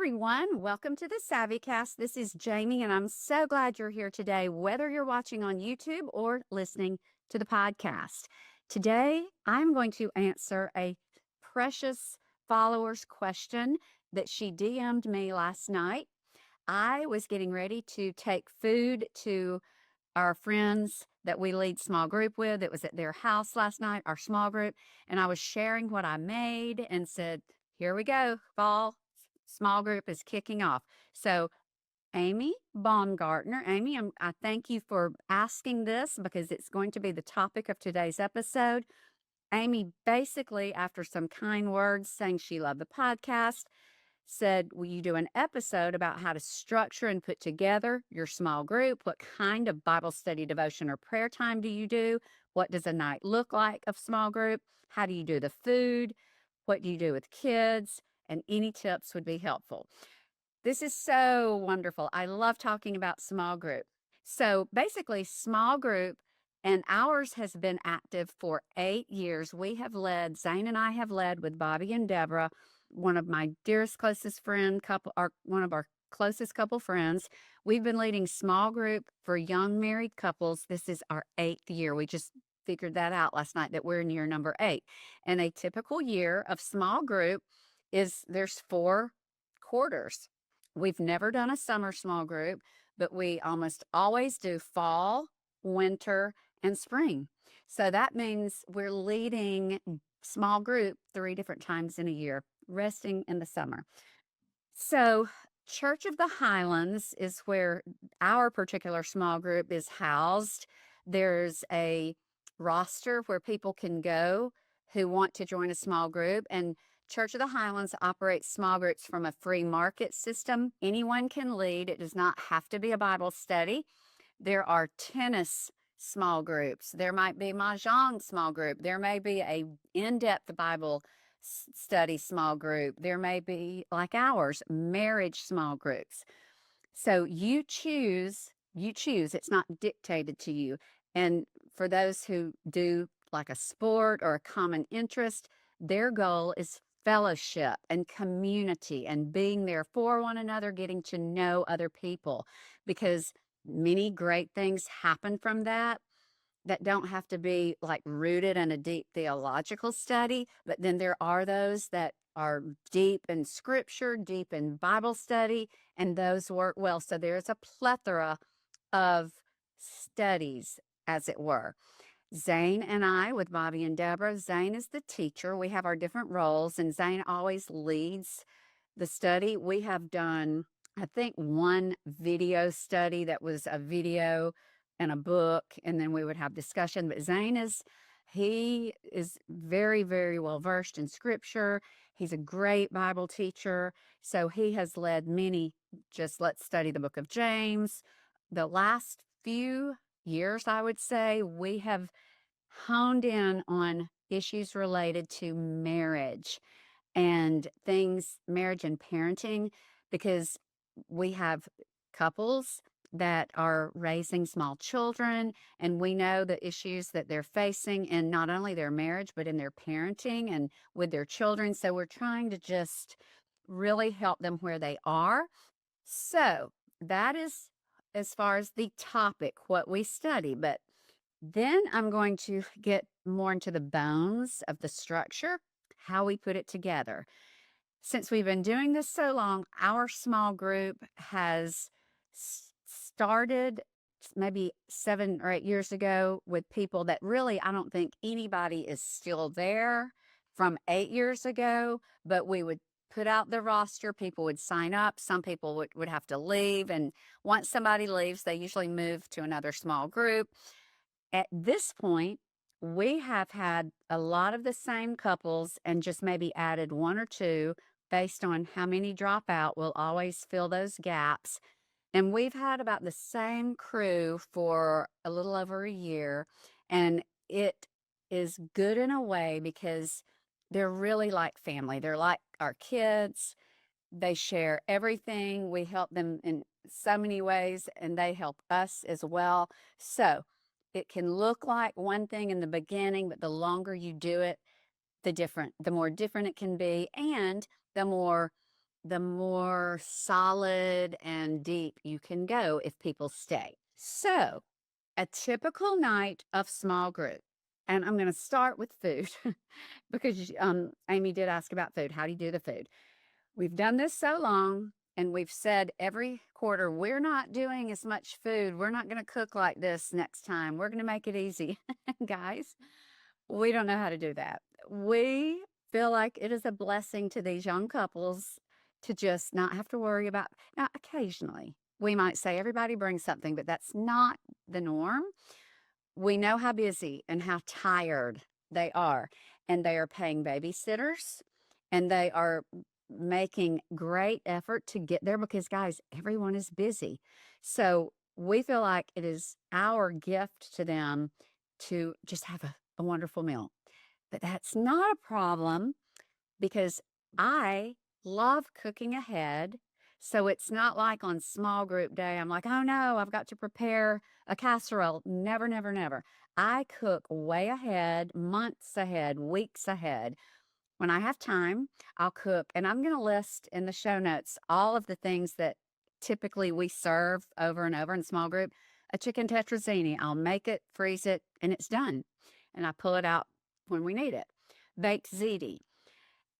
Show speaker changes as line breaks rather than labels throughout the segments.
everyone. Welcome to the SavvyCast. This is Jamie, and I'm so glad you're here today, whether you're watching on YouTube or listening to the podcast. Today, I'm going to answer a precious follower's question that she DM'd me last night. I was getting ready to take food to our friends that we lead small group with. It was at their house last night, our small group, and I was sharing what I made and said, here we go, fall small group is kicking off. So Amy Baumgartner, Amy, I thank you for asking this because it's going to be the topic of today's episode. Amy basically, after some kind words saying she loved the podcast, said, will you do an episode about how to structure and put together your small group? What kind of Bible study, devotion, or prayer time do you do? What does a night look like of small group? How do you do the food? What do you do with kids? And any tips would be helpful. This is so wonderful. I love talking about small group. So basically, small group, and ours has been active for 8 years. We have led, Zane and I have led with Bobby and Debra, one of my dearest, closest friend couple, one of our closest couple friends. We've been leading small group for young married couples. This is our 8th year. We just figured that out last night that we're in year number 8. And a typical year of small group is there's 4 quarters. We've never done a summer small group, but we almost always do fall, winter, and spring. So that means we're leading small group 3 different times in a year, resting in the summer. So Church of the Highlands is where our particular small group is housed. There's a roster where people can go who want to join a small group, and Church of the Highlands operates small groups from a free market system. Anyone can lead. It does not have to be a Bible study. There are tennis small groups. There might be mahjong small group. There may be a in-depth Bible study small group. There may be, like ours, marriage small groups. So you choose, it's not dictated to you. And for those who do like a sport or a common interest, their goal is fellowship and community and being there for one another, getting to know other people, because many great things happen from that don't have to be like rooted in a deep theological study, but then there are those that are deep in scripture, deep in Bible study, and those work well. So there's a plethora of studies, as it were. Zane and I, with Bobby and Debra, Zane is the teacher. We have our different roles, and Zane always leads the study. We have done, I think, one video study that was a video and a book, and then we would have discussion. But Zane he is very, very well versed in scripture. He's a great Bible teacher. So he has led many, just let's study the book of James. The last few years, I would say, we have honed in on issues related to marriage and things, marriage and parenting, because we have couples that are raising small children, and we know the issues that they're facing in not only their marriage, but in their parenting and with their children. So we're trying to just really help them where they are. So that is as far as the topic, what we study. But then I'm going to get more into the bones of the structure, how we put it together. Since we've been doing this so long, our small group has started maybe 7 or 8 years ago with people that really, I don't think anybody is still there from 8 years ago, but we would put out the roster, people would sign up, some people would have to leave, and once somebody leaves, they usually move to another small group. At this point, we have had a lot of the same couples and just maybe added 1 or 2 based on how many drop out. We'll always fill those gaps. And we've had about the same crew for a little over a year. And it is good in a way because they're really like family. They're like our kids. They share everything. We help them in so many ways, and they help us as well. So it can look like one thing in the beginning, but the longer you do it, the more different it can be, and the more the more solid and deep you can go if people stay. So, a typical night of small group, and I'm going to start with food because Amy did ask about food. How do you do the food? We've done this so long, and we've said every quarter, we're not doing as much food. We're not going to cook like this next time. We're going to make it easy. Guys, we don't know how to do that. We feel like it is a blessing to these young couples to just not have to worry about. Now, occasionally, we might say everybody brings something, but that's not the norm. We know how busy and how tired they are, and they are paying babysitters, and they are making great effort to get there because, guys, everyone is busy. So we feel like it is our gift to them to just have a wonderful meal. But that's not a problem because I love cooking ahead. So it's not like on small group day, I'm like, oh no, I've got to prepare a casserole. Never, never, never. I cook way ahead, months ahead, weeks ahead. When I have time, I'll cook. And I'm going to list in the show notes all of the things that typically we serve over and over in small group. A chicken tetrazzini, I'll make it, freeze it, and it's done. And I pull it out when we need it. Baked ziti.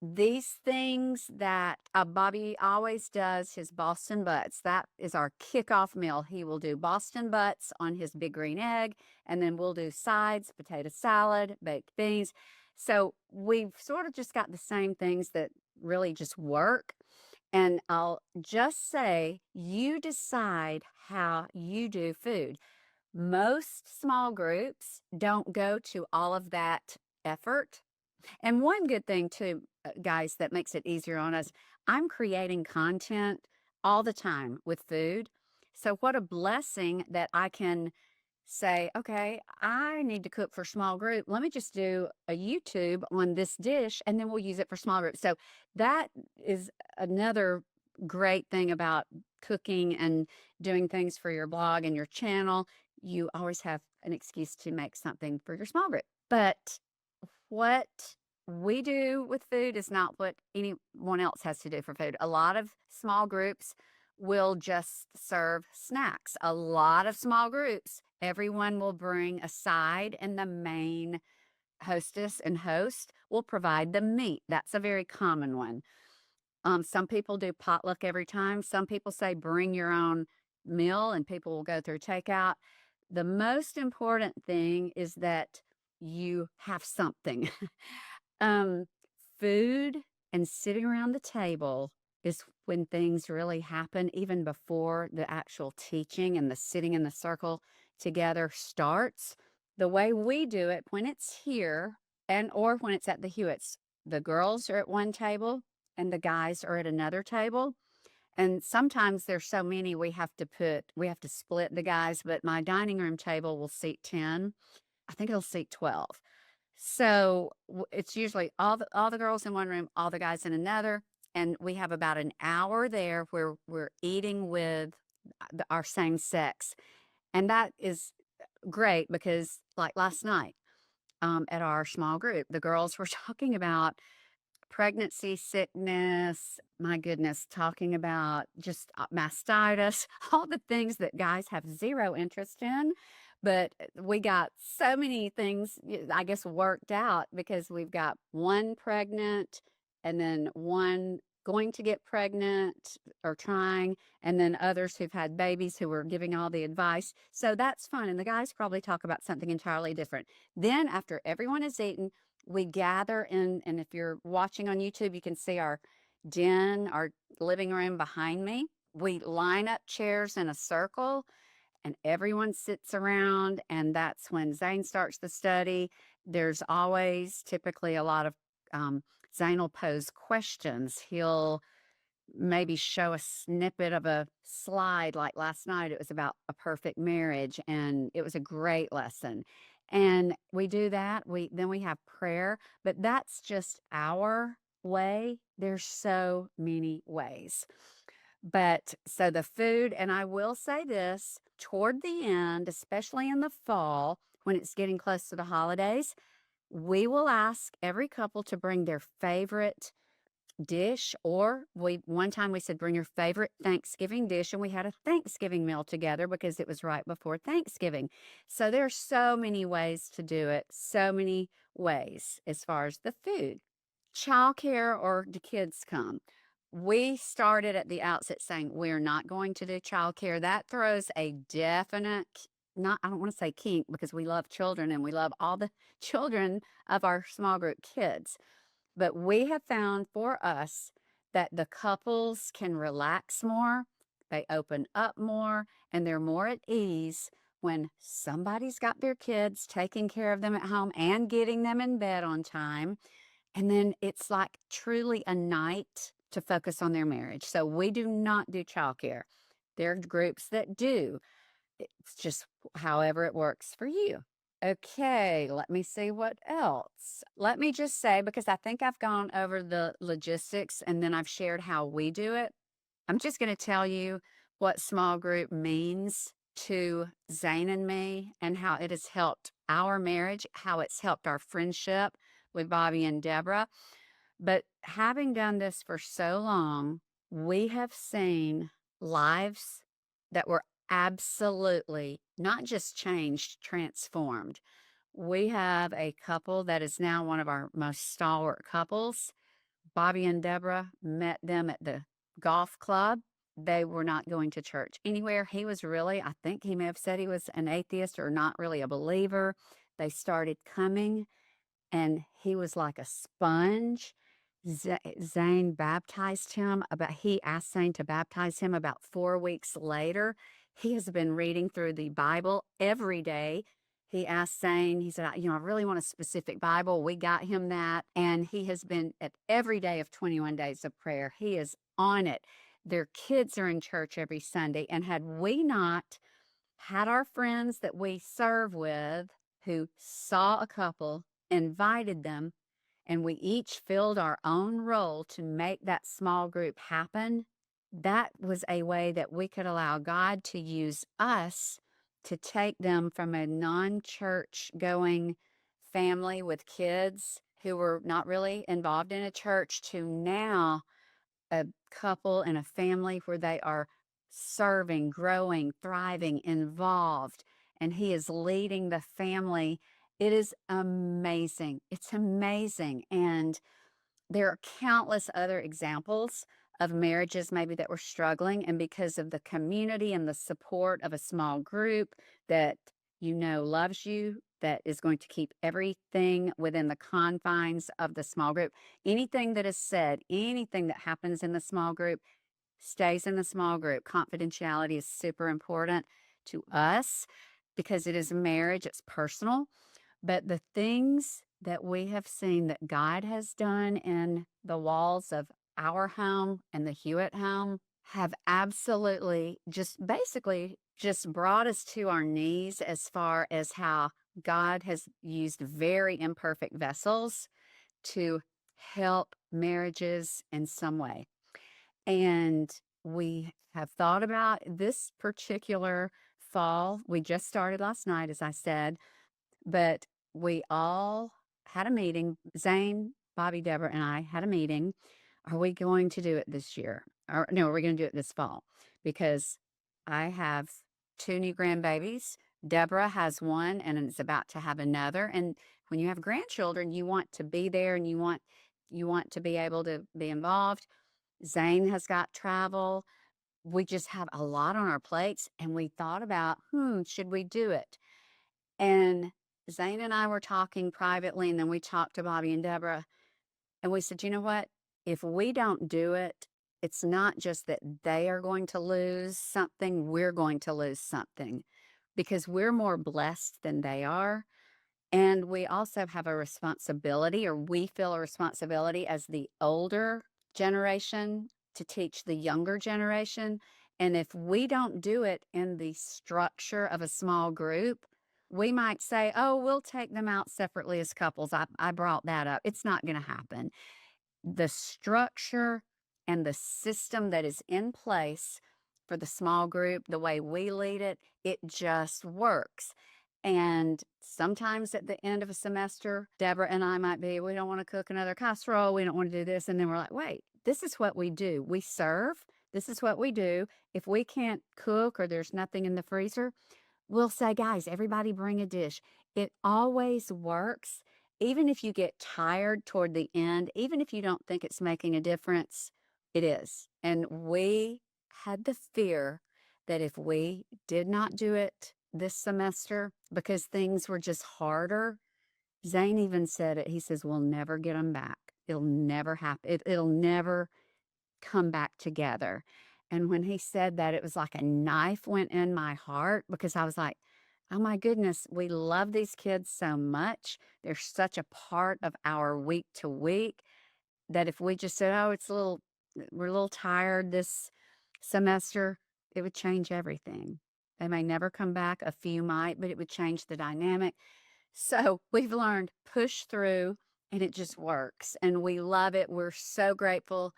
These things that Bobby always does, his Boston butts, that is our kickoff meal. He will do Boston butts on his big green egg, and then we'll do sides, potato salad, baked beans. So we've sort of just got the same things that really just work. And I'll just say, you decide how you do food. Most small groups don't go to all of that effort. And one good thing too, guys, that makes it easier on us, I'm creating content all the time with food. So what a blessing that I can say, okay, I need to cook for small group. Let me just do a YouTube on this dish and then we'll use it for small group. So that is another great thing about cooking and doing things for your blog and your channel. You always have an excuse to make something for your small group. But what we do with food is not what anyone else has to do for food. A lot of small groups will just serve snacks. A lot of small groups, everyone will bring a side, and the main hostess and host will provide the meat. That's a very common one. Some people do potluck every time. Some people say bring your own meal, and people will go through takeout. The most important thing is that you have something. Um, Food and sitting around the table is when things really happen, even before the actual teaching and the sitting in the circle together starts. The way we do it when it's here and or when it's at the Hewitts, the girls are at one table and the guys are at another table. And sometimes there's so many we have to split the guys, but my dining room table will seat 10. I think it'll seat 12. So it's usually all the girls in one room, all the guys in another, and we have about an hour there where we're eating with our same sex, and that is great because, like last night, at our small group, the girls were talking about pregnancy sickness, my goodness, talking about just mastitis, all the things that guys have zero interest in. But we got so many things, I guess, worked out because we've got one pregnant and then one going to get pregnant or trying, and then others who've had babies who were giving all the advice. So that's fun. And the guys probably talk about something entirely different. Then, after everyone is eaten, we gather in, and if you're watching on YouTube, you can see our den, our living room behind me. We line up chairs in a circle and everyone sits around, and that's when Zane starts the study. There's always typically a lot of Zane will pose questions. He'll maybe show a snippet of a slide, like last night it was about a perfect marriage, and it was a great lesson. And we do that. Then we have prayer, but that's just our way. There's so many ways. But so the food, and I will say this, toward the end, especially in the fall, when it's getting close to the holidays, we will ask every couple to bring their favorite dish, or one time we said, bring your favorite Thanksgiving dish, and we had a Thanksgiving meal together because it was right before Thanksgiving. So there are so many ways to do it, so many ways as far as the food. Childcare, or do kids come? We started at the outset saying we're not going to do childcare. That throws a definite, not, I don't want to say kink, because we love children and we love all the children of our small group kids. But we have found for us that the couples can relax more, they open up more, and they're more at ease when somebody's got their kids, taking care of them at home and getting them in bed on time. And then it's like truly a night to focus on their marriage. So we do not do childcare. There are groups that do. It's just however it works for you. Okay, let me see what else. Let me just say, because I think I've gone over the logistics and then I've shared how we do it. I'm just going to tell you what small group means to Zane and me, and how it has helped our marriage, how it's helped our friendship with Bobby and Deborah. But having done this for so long, we have seen lives that were absolutely not just changed, transformed. We have a couple that is now one of our most stalwart couples. Bobby and Deborah met them at the golf club. They were not going to church anywhere. He was really, I think he may have said he was an atheist or not really a believer. They started coming, and he was like a sponge. Zane baptized him he asked Zane to baptize him about 4 weeks later. He has been reading through the Bible every day. He asked Zane, he said, I really want a specific Bible. We got him that. And he has been at every day of 21 days of prayer. He is on it. Their kids are in church every Sunday. And had we not had our friends that we serve with who saw a couple, invited them, and we each filled our own role to make that small group happen, that was a way that we could allow God to use us to take them from a non-church going family with kids who were not really involved in a church to now a couple and a family where they are serving, growing, thriving, involved, and he is leading the family. It is amazing. It's amazing. And there are countless other examples of marriages maybe that were struggling, and because of the community and the support of a small group that loves you, that is going to keep everything within the confines of the small group. Anything that is said, anything that happens in the small group stays in the small group. Confidentiality is super important to us because it is marriage, it's personal. But the things that we have seen that God has done in the walls of our home and the Hewitt home have absolutely just basically just brought us to our knees, as far as how God has used very imperfect vessels to help marriages in some way. And we have thought about this particular fall. We just started last night, as I said, but we all had a meeting. Zane, Bobby, Deborah, and I had a meeting. Are we going to do it this year? Or no, are we going to do it this fall? Because I have two new grandbabies. Deborah has one and is about to have another. And when you have grandchildren, you want to be there, and you want to be able to be involved. Zane has got travel. We just have a lot on our plates, and we thought about, should we do it? And Zane and I were talking privately, and then we talked to Bobby and Deborah, and we said, you know what? If we don't do it, it's not just that they are going to lose something, we're going to lose something, because we're more blessed than they are. And we also have a responsibility, or we feel a responsibility as the older generation, to teach the younger generation. And if we don't do it in the structure of a small group, we might say, oh, we'll take them out separately as couples. I brought that up. It's not going to happen. The structure and the system that is in place for the small group, the way we lead it, it just works. And sometimes at the end of a semester, Deborah and I might be, we don't want to cook another casserole. We don't want to do this. And then we're like, wait, this is what we do. We serve. This is what we do. If we can't cook or there's nothing in the freezer, we'll say, guys, everybody bring a dish. It always works. Even if you get tired toward the end, even if you don't think it's making a difference, it is. And we had the fear that if we did not do it this semester because things were just harder, Zane even said it. He says, we'll never get them back. It'll never happen. It'll never come back together. And when he said that, it was like a knife went in my heart because I was like, oh my goodness, we love these kids so much. They're such a part of our week to week that if we just said, oh, we're a little tired this semester, it would change everything. They may never come back. A few might, but it would change the dynamic. So we've learned push through and it just works. And we love it. We're so grateful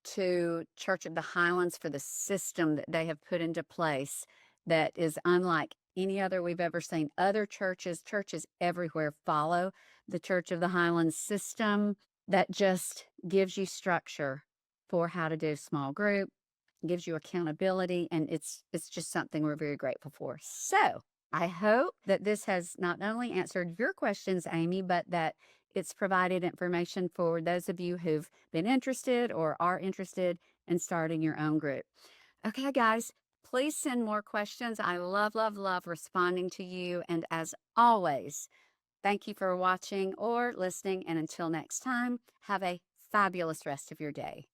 to Church of the Highlands for the system that they have put into place that is unlike any other we've ever seen. Other churches everywhere follow the Church of the Highlands system that just gives you structure for how to do small group, gives you accountability, and it's just something we're very grateful for. So I hope that this has not only answered your questions, Amy, but that it's provided information for those of you who've been interested or are interested in starting your own group. Okay, guys, please send more questions. I love, love, love responding to you. And as always, thank you for watching or listening. And until next time, have a fabulous rest of your day.